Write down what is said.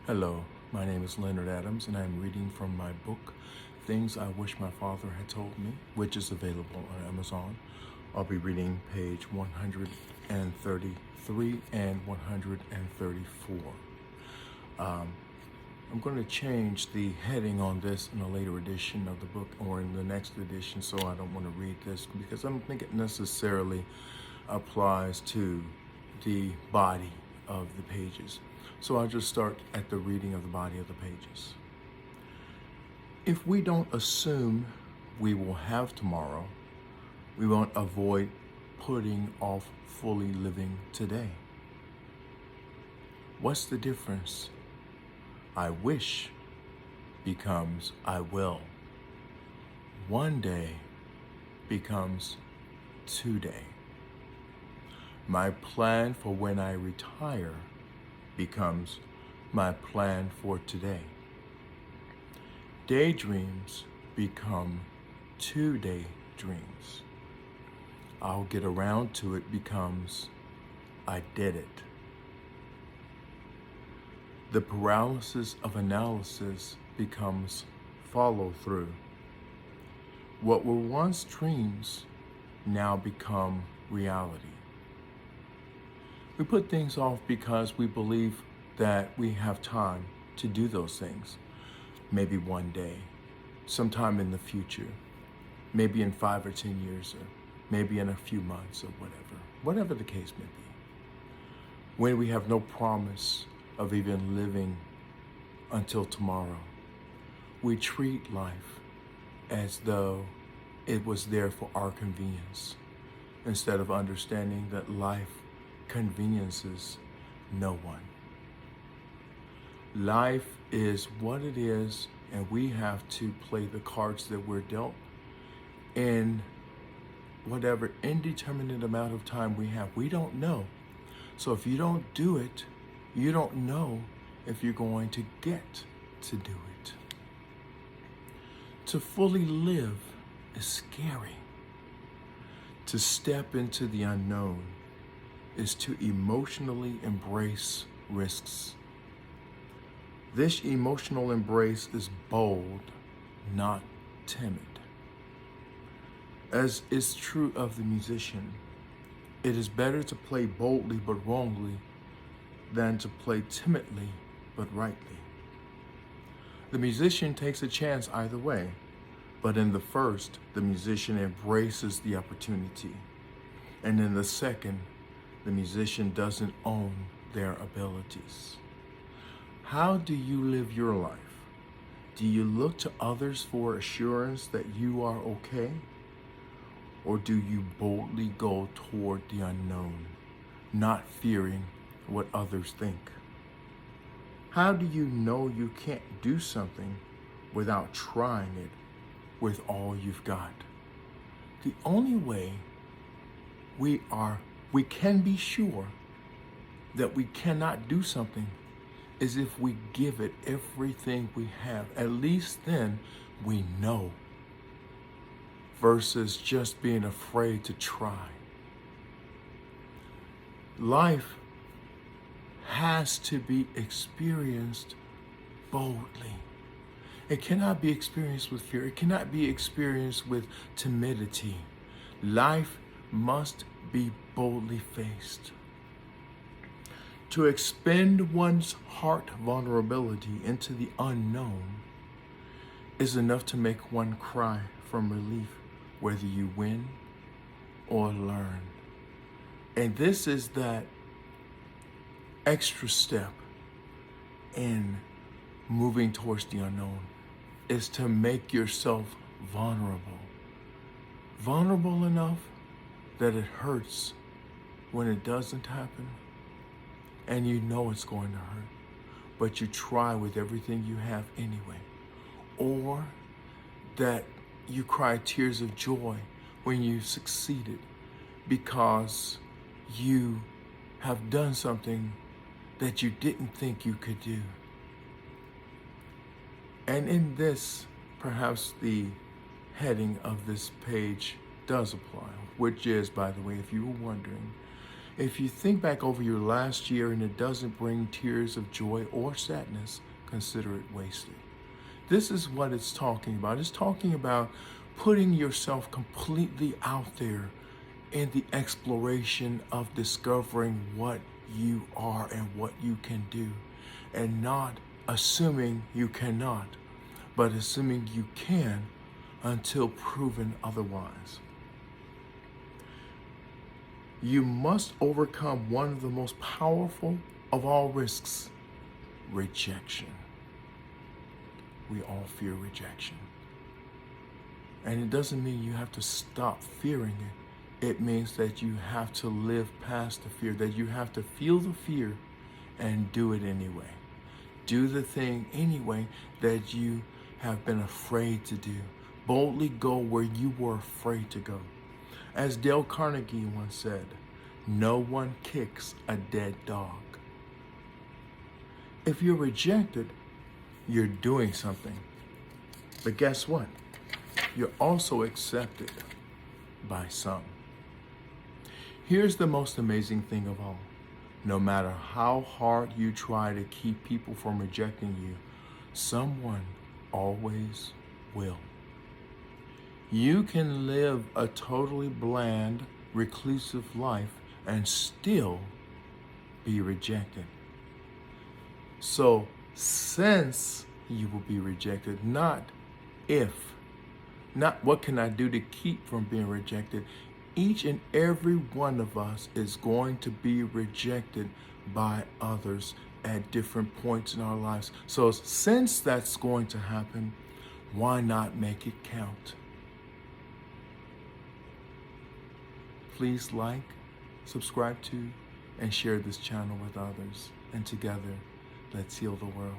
Hello, my name is Leonard Adams, and I'm reading from my book, Things I Wish My Father Had Told Me, which is available on Amazon. I'll be reading page 133 and 134. I'm going to change the heading on this in a later edition of the book or in the next edition, so I don't want to read this because I don't think it necessarily applies to the body of the pages. So I'll just start at the reading of the body of the pages. If we don't assume we will have tomorrow, we won't avoid putting off fully living today. What's the difference? I wish becomes I will. One day becomes today. My plan for when I retire becomes my plan for today. Daydreams become today dreams. I'll get around to it becomes I did it. The paralysis of analysis becomes follow through. What were once dreams now become reality. We put things off because we believe that we have time to do those things. Maybe one day, sometime in the future, maybe in 5 or 10 years, or maybe in a few months or whatever the case may be. When we have no promise of even living until tomorrow, we treat life as though it was there for our convenience, instead of understanding that life conveniences no one. Life is what it is, and we have to play the cards that we're dealt in whatever indeterminate amount of time we have. We don't know. So if you don't do it, you don't know if you're going to get to do it. To fully live is scary. To step into the unknown is to emotionally embrace risks. This emotional embrace is bold, not timid. As is true of the musician, it is better to play boldly but wrongly than to play timidly but rightly. The musician takes a chance either way, but in the first, the musician embraces the opportunity, and in the second, the musician doesn't own their abilities. How do you live your life? Do you look to others for assurance that you are okay? Or do you boldly go toward the unknown, not fearing what others think? How do you know you can't do something without trying it with all you've got? The only way we can be sure that we cannot do something is if we give it everything we have. At least then we know, versus just being afraid to try. Life has to be experienced boldly. It cannot be experienced with fear. It cannot be experienced with timidity. Life must be boldly faced. To expend one's heart vulnerability into the unknown is enough to make one cry from relief, whether you win or learn. And this is that extra step in moving towards the unknown, is to make yourself vulnerable. Vulnerable enough that it hurts when it doesn't happen, and you know it's going to hurt, but you try with everything you have anyway. Or that you cry tears of joy when you succeeded because you have done something that you didn't think you could do. And in this, perhaps the heading of this page does apply, which is, by the way, if you were wondering, If you think back over your last year and it doesn't bring tears of joy or sadness, consider it wasted. This is what it's talking about. It's talking about putting yourself completely out there in the exploration of discovering what you are and what you can do, and not assuming you cannot, but assuming you can until proven otherwise. You must overcome one of the most powerful of all risks, rejection. We all fear rejection. And it doesn't mean you have to stop fearing it. It means that you have to live past the fear, that you have to feel the fear and do it anyway. Do the thing anyway that you have been afraid to do. Boldly go where you were afraid to go. As Dale Carnegie once said, no one kicks a dead dog. If you're rejected, you're doing something. But guess what? You're also accepted by some. Here's the most amazing thing of all. No matter how hard you try to keep people from rejecting you, someone always will. You can live a totally bland, reclusive life and still be rejected. So, since you will be rejected, not if, not what can I do to keep from being rejected. Each and every one of us is going to be rejected by others at different points in our lives. So since that's going to happen, why not make it count? Please like, subscribe to, and share this channel with others. And together, let's heal the world.